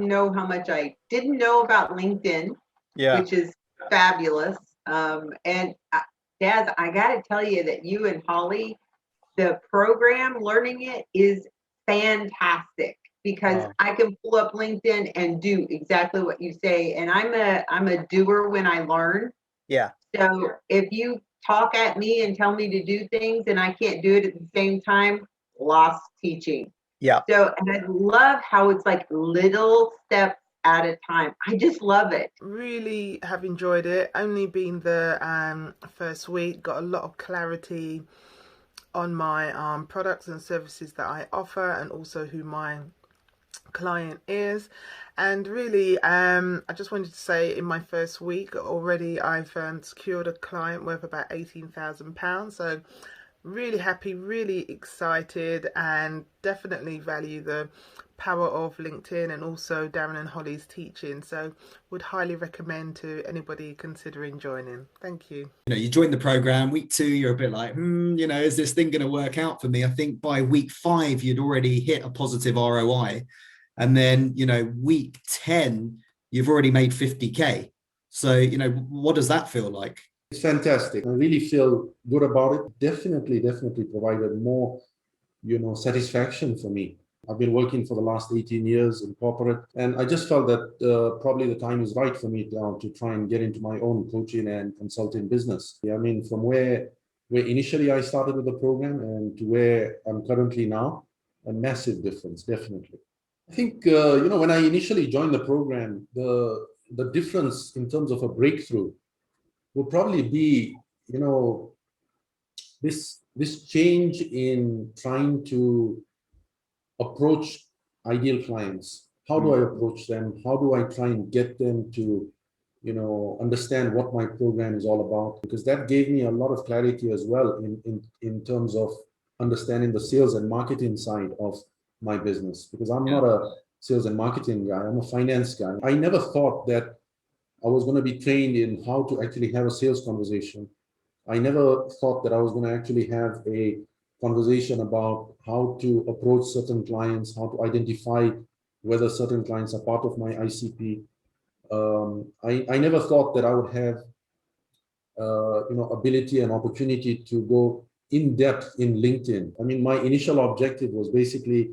didn't know how much I didn't know about LinkedIn, Yeah. which is fabulous. And Daz, I got to tell you that you and Holly, the program, learning it is fantastic because Wow. I can pull up LinkedIn and do exactly what you say. And I'm a doer when I learn. Yeah. So if you talk at me and tell me to do things and I can't do it at the same time, lost teaching. Yeah. So, and I love how it's like little steps at a time. I just love it. Really have enjoyed it. Only been the first week, got a lot of clarity on my products and services that I offer, and also who my client is. And really, I just wanted to say, in my first week already, I've secured a client worth about £18,000. So really happy, really excited, and definitely value the power of LinkedIn and also Darren and Holly's teaching. So would highly recommend to anybody considering joining. Thank you. You join the program week 2, you're a bit like, is this thing going to work out for me? I think by week 5, you'd already hit a positive ROI. And then, week 10, you've already made 50K. So, what does that feel like? It's fantastic. I really feel good about it. Definitely provided more, satisfaction for me. I've been working for the last 18 years in corporate, and I just felt that probably the time is right for me to try and get into my own coaching and consulting business. I mean, from where initially I started with the program and to where I'm currently now, a massive difference, definitely. I think, when I initially joined the program, the difference in terms of a breakthrough will probably be, this change in trying to approach ideal clients. How do I approach them? How do I try and get them to, understand what my program is all about? Because that gave me a lot of clarity as well in terms of understanding the sales and marketing side of my business. Because I'm not a sales and marketing guy, I'm a finance guy. I never thought that I was going to be trained in how to actually have a sales conversation. I never thought that I was going to actually have a conversation about how to approach certain clients, how to identify whether certain clients are part of my ICP. I never thought that I would have, ability and opportunity to go in depth in LinkedIn. I mean, my initial objective was basically,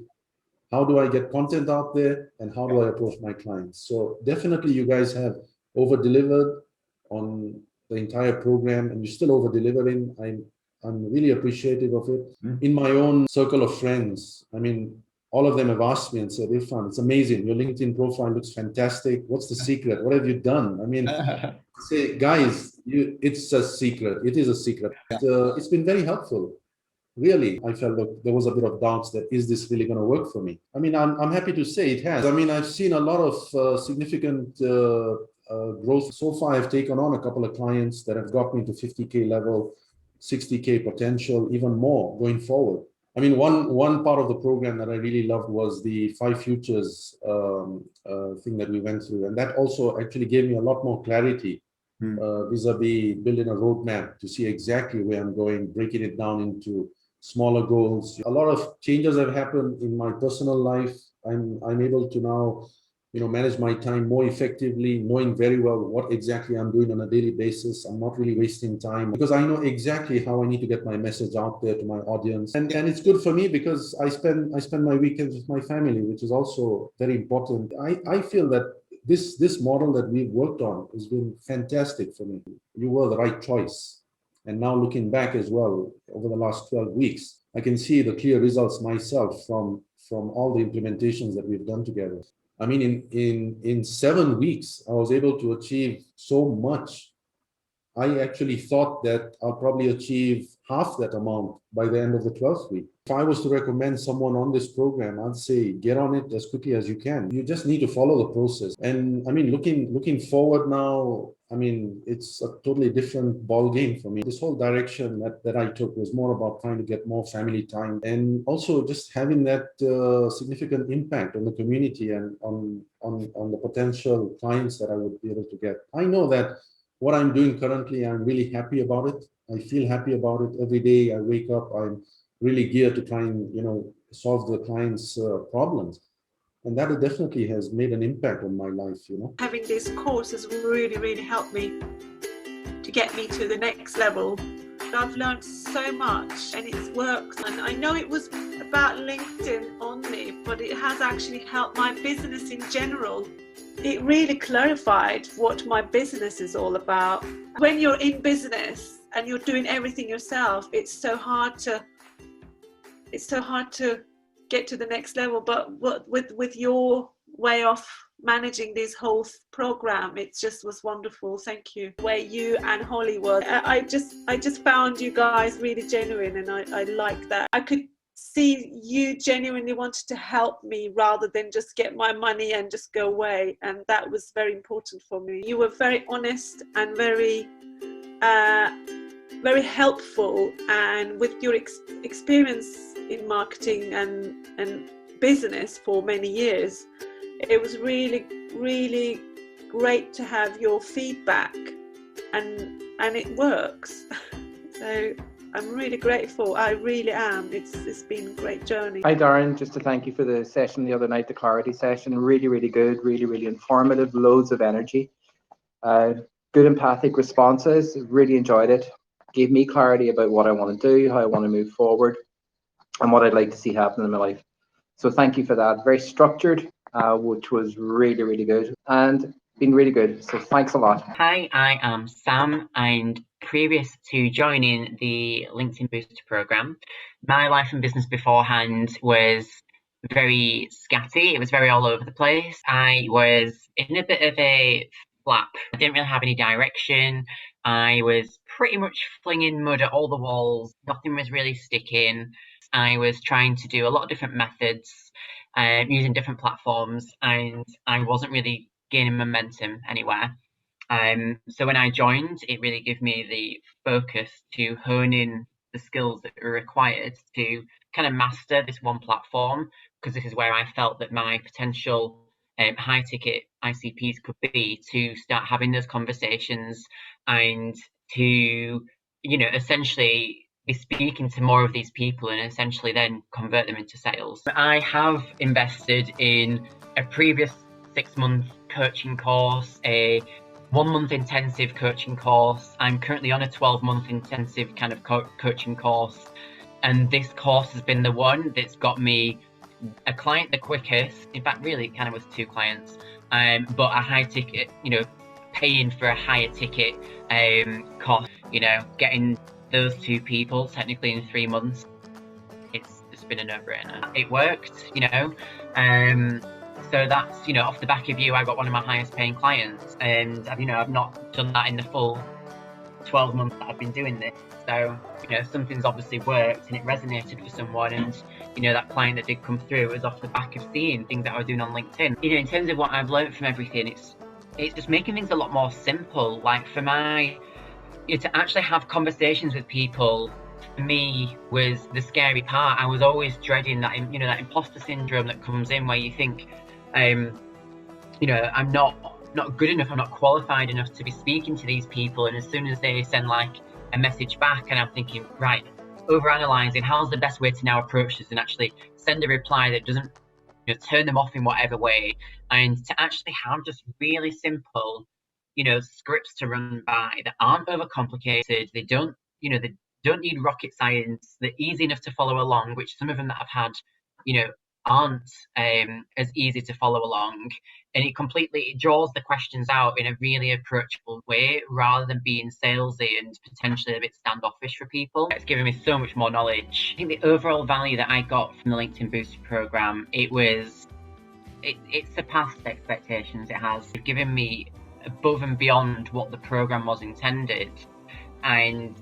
how do I get content out there and how do I approach my clients? So definitely you guys have over-delivered on the entire program, and you're still over-delivering. I'm really appreciative of it. In my own circle of friends, I mean, all of them have asked me and said, Irfan, it's amazing. Your LinkedIn profile looks fantastic. What's the secret? What have you done? I mean, say, guys, it's a secret. It is a secret. It's been very helpful. Really, I felt that there was a bit of doubts that, is this really going to work for me? I mean, I'm happy to say it has. I mean, I've seen a lot of significant growth. So far, I've taken on a couple of clients that have got me to 50K level, 60K potential, even more going forward. I mean, one part of the program that I really loved was the 5 futures thing that we went through. And that also actually gave me a lot more clarity vis-a-vis building a roadmap to see exactly where I'm going, breaking it down into smaller goals. A lot of changes have happened in my personal life. I'm able to now, manage my time more effectively, knowing very well what exactly I'm doing on a daily basis. I'm not really wasting time because I know exactly how I need to get my message out there to my audience. And it's good for me because I spend my weekends with my family, which is also very important. I feel that this model that we've worked on has been fantastic for me. You were the right choice. And now looking back as well, over the last 12 weeks, I can see the clear results myself from all the implementations that we've done together. I mean, in 7 weeks, I was able to achieve so much. I actually thought that I'll probably achieve half that amount by the end of the 12th week. If I was to recommend someone on this program, I'd say get on it as quickly as you can. You just need to follow the process. And I mean, looking forward now, I mean, it's a totally different ball game for me. This whole direction that I took was more about trying to get more family time and also just having that significant impact on the community and on the potential clients that I would be able to get. I know that what I'm doing currently, I'm really happy about it. I feel happy about it. Every day I wake up, I'm really geared to try and, solve the client's problems. And that definitely has made an impact on my life, Having this course has really, really helped me to get me to the next level. I've learned so much and it's worked. And I know it was about LinkedIn only, but it has actually helped my business in general. It really clarified what my business is all about. When you're in business and you're doing everything yourself, it's so hard to get to the next level. But with your way of managing this whole program, it just was wonderful. Thank you. Where you and Holly was, I just found you guys really genuine, and I like that. I could see you genuinely wanted to help me rather than just get my money and just go away, and that was very important for me. You were very honest and very helpful, and with your experience in marketing and business for many years, it was really, really great to have your feedback, and it works. So I'm really grateful. I really am. It's been a great journey. Hi Darren, just to thank you for the session the other night, the clarity session. Really, really good, really, really informative, loads of energy. Good empathic responses, really enjoyed it. Gave me clarity about what I want to do, how I want to move forward, and what I'd like to see happen in my life. So thank you for that. Very structured, which was really, really good, and been really good. So thanks a lot. Hi, I am Sam, and previous to joining the LinkedIn Booster program, my life and business beforehand was very scatty. It was very all over the place. I was in a bit of a flap. I didn't really have any direction. I was pretty much flinging mud at all the walls. Nothing was really sticking. I was trying to do a lot of different methods, using different platforms, and I wasn't really gaining momentum anywhere. So when I joined, it really gave me the focus to hone in the skills that were required to kind of master this one platform, because this is where I felt that my potential high ticket ICPs could be, to start having those conversations and to, essentially be speaking to more of these people and essentially then convert them into sales. I have invested in a previous 6-month coaching course, a 1-month intensive coaching course. I'm currently on a 12-month intensive kind of coaching course. And this course has been the one that's got me a client the quickest. In fact, really it kind of was 2 clients, but a high ticket, paying for a higher ticket cost, getting those 2 people technically in 3 months. It's just been a no-brainer. It worked, so that's, off the back of you, I got one of my highest paying clients, and I've not done that in the full 12 months that I've been doing this. So, something's obviously worked and it resonated with someone, and, that client that did come through was off the back of seeing things that I was doing on LinkedIn. In terms of what I've learned from everything, it's just making things a lot more simple. Like for to actually have conversations with people, for me, was the scary part. I was always dreading that, that imposter syndrome that comes in where you think, I'm not good enough, I'm not qualified enough to be speaking to these people. And as soon as they send like a message back, and I'm thinking, right, overanalyzing, how's the best way to now approach this and actually send a reply that doesn't turn them off in whatever way, and to actually have just really simple scripts to run by that aren't overcomplicated. They don't need rocket science. They're easy enough to follow along, which some of them that I've had aren't as easy to follow along, and it draws the questions out in a really approachable way rather than being salesy and potentially a bit standoffish for people. It's given me so much more knowledge. I think the overall value that I got from the LinkedIn Booster program, it surpassed expectations. It has given me above and beyond what the program was intended, and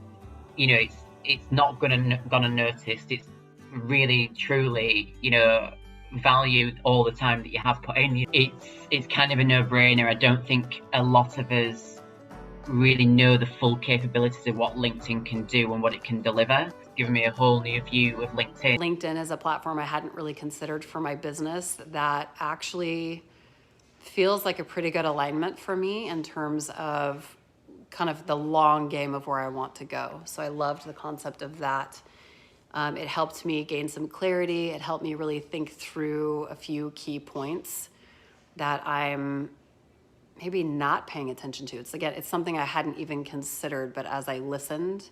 it's not gonna noticed. It's really truly value all the time that you have put in. It's kind of a no-brainer. I don't think a lot of us really know the full capabilities of what LinkedIn can do and what it can deliver. It's given me a whole new view of LinkedIn. LinkedIn is a platform I hadn't really considered for my business that actually feels like a pretty good alignment for me in terms of kind of the long game of where I want to go. So I loved the concept of that. It helped me gain some clarity. It helped me really think through a few key points that I'm maybe not paying attention to. It's something I hadn't even considered, but as I listened,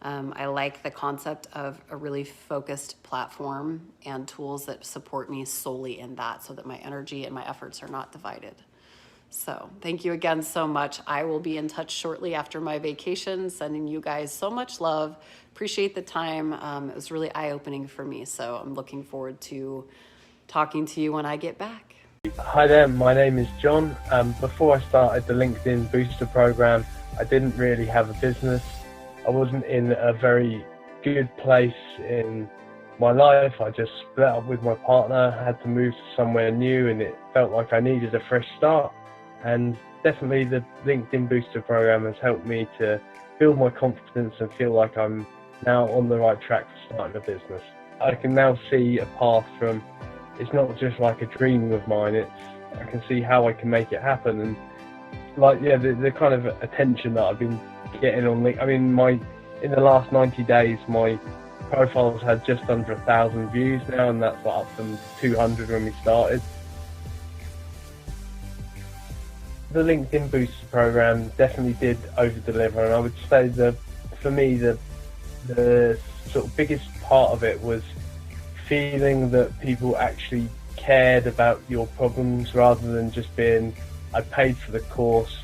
I like the concept of a really focused platform and tools that support me solely in that, so that my energy and my efforts are not divided. So thank you again so much. I will be in touch shortly after my vacation, sending you guys so much love. Appreciate the time. It was really eye-opening for me. So I'm looking forward to talking to you when I get back. Hi there, my name is John. Before I started the LinkedIn Booster program, I didn't really have a business. I wasn't in a very good place in my life. I just split up with my partner, had to move to somewhere new, and it felt like I needed a fresh start. And definitely the LinkedIn Booster program has helped me to build my confidence and feel like I'm now on the right track for starting a business. I can now see a path from, it's not just like a dream of mine, I can see how I can make it happen. And the kind of attention that I've been getting on LinkedIn, in the last 90 days, my profile's had just under 1,000 views now, and that's up from 200 when we started. The LinkedIn Booster program definitely did over-deliver, and I would say that for me the sort of biggest part of it was feeling that people actually cared about your problems, rather than just being, I paid for the course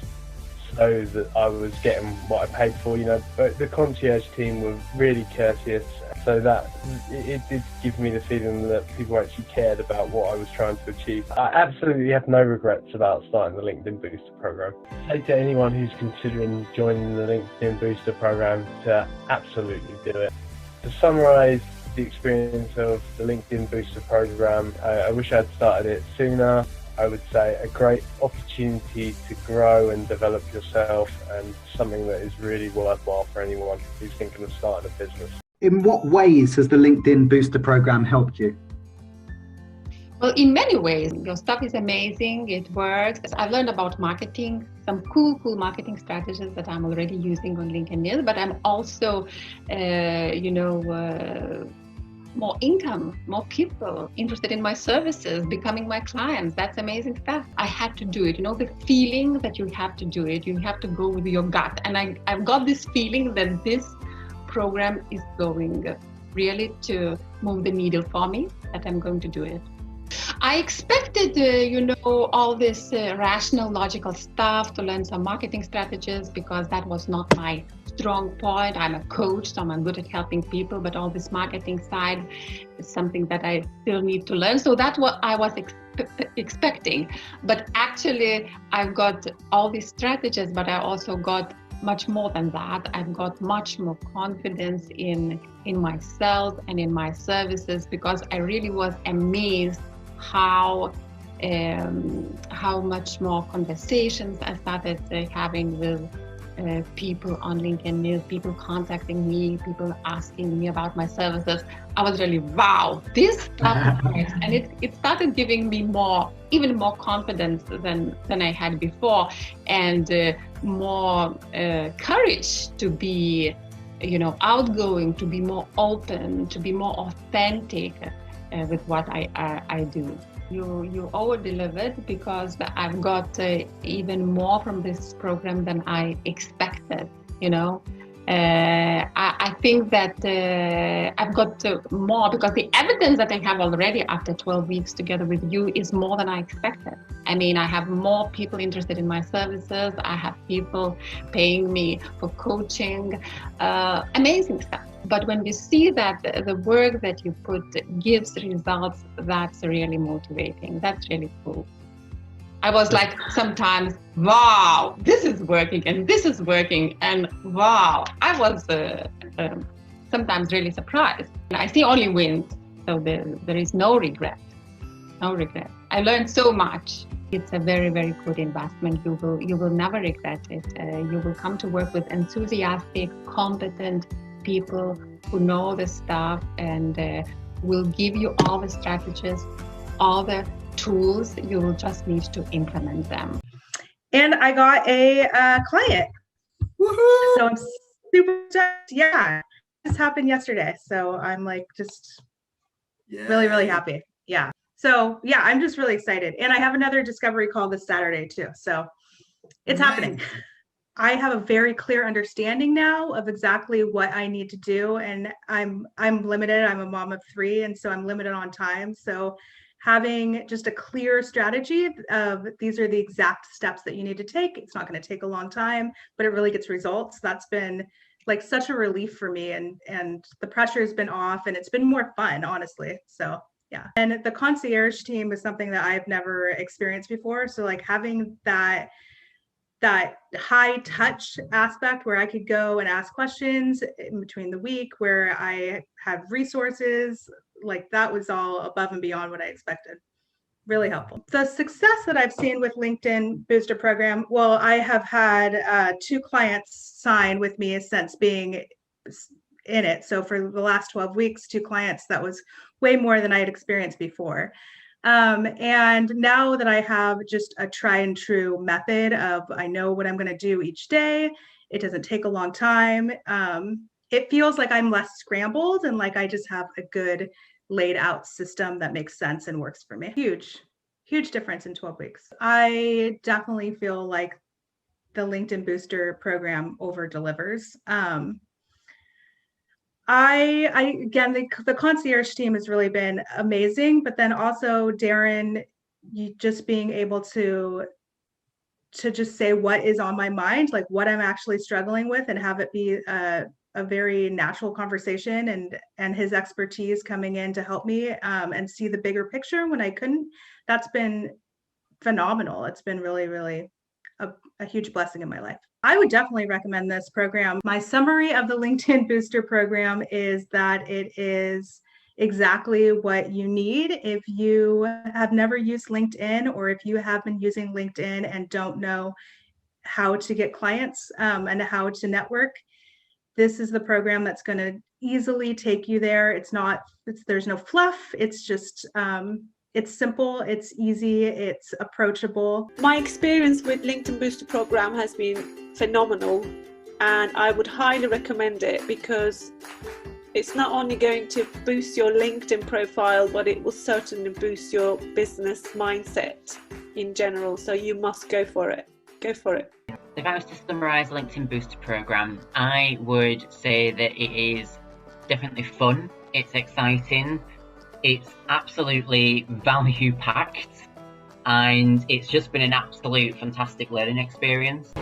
so that I was getting what I paid for, But the concierge team were really courteous, so that it did give me the feeling that people actually cared about what I was trying to achieve. I absolutely have no regrets about starting the LinkedIn Booster program. I say to anyone who's considering joining the LinkedIn Booster program to absolutely do it. To summarise the experience of the LinkedIn Booster program, I wish I'd started it sooner. I would say a great opportunity to grow and develop yourself, and something that is really worthwhile for anyone who's thinking of starting a business. In what ways has the LinkedIn Booster program helped you? Well, in many ways. Your stuff is amazing. It works. I've learned about marketing, some cool marketing strategies that I'm already using on LinkedIn, but I'm also, more income, more people interested in my services, becoming my clients. That's amazing stuff. I had to do it. The feeling that you have to do it, you have to go with your gut. And I've got this feeling that this program is going really to move the needle for me, that I'm going to do it. I expected, all this rational, logical stuff, to learn some marketing strategies, because that was not my strong point. I'm a coach, so I'm good at helping people, but all this marketing side is something that I still need to learn. So that's what I was expecting. But actually, I've got all these strategies, but I also got much more than that. I've got much more confidence in myself and in my services, because I really was amazed how much more conversations I started having with people on LinkedIn, people contacting me, people asking me about my services. I was really, wow, this stuff is nice. And it started giving me even more confidence than I had before, and more courage to be, outgoing, to be more open, to be more authentic with what I do. You over-delivered, because I've got even more from this program than I expected, I think that I've got more, because the evidence that I have already after 12 weeks together with you is more than I expected. I have more people interested in my services. I have people paying me for coaching, amazing stuff. But when we see that the work that you put gives results, that's really motivating. That's really cool. I was like, sometimes, wow, this is working, and this is working, and wow, I was sometimes really surprised. I see only wins, so there is no regret, no regret. I learned so much. It's a very, very good investment. You will never regret it. You will come to work with enthusiastic, competent people who know the stuff, and will give you all the strategies, all the tools. You will just need to implement them. And I got a client. Woohoo! So I'm super stoked. Yeah. This happened yesterday, so I'm like just really happy. Yeah. So yeah, I'm just really excited. And I have another discovery call this Saturday too. So it's happening. I have a very clear understanding now of exactly what I need to do. And I'm limited. I'm a mom of 3, and so I'm limited on time. So having just a clear strategy of these are the exact steps that you need to take. It's not going to take a long time, but it really gets results. That's been like such a relief for me, and the pressure has been off, and it's been more fun, honestly. So yeah. And the concierge team is something that I've never experienced before. So like having that high touch aspect where I could go and ask questions in between the week, where I have resources, like that was all above and beyond what I expected. Really helpful. The success that I've seen with LinkedIn Booster Program, well, I have had 2 clients sign with me since being in it. So for the last 12 weeks, 2 clients, that was way more than I had experienced before. And now that I have just a try and true method of, I know what I'm going to do each day, it doesn't take a long time. It feels like I'm less scrambled and like I just have a good laid out system that makes sense and works for me. Huge difference in 12 weeks. I definitely feel like the LinkedIn Booster program over delivers. Again, the concierge team has really been amazing, but then also Darren, you just being able to just say what is on my mind, like what I'm actually struggling with, and have it be a very natural conversation, and his expertise coming in to help me and see the bigger picture when I couldn't. That's been phenomenal. It's been really a huge blessing in my life. I would definitely recommend this program. My summary of the LinkedIn Booster program is that it is exactly what you need if you have never used LinkedIn, or if you have been using LinkedIn and don't know how to get clients and how to network. This is the program that's going to easily take you there. There's no fluff. It's just it's simple, it's easy, it's approachable. My experience with LinkedIn Booster program has been phenomenal, and I would highly recommend it because it's not only going to boost your LinkedIn profile, but it will certainly boost your business mindset in general. So you must go for it. Go for it. If I was to summarise the LinkedIn Booster program, I would say that it is definitely fun, it's exciting, it's absolutely value packed, and it's just been an absolute fantastic learning experience.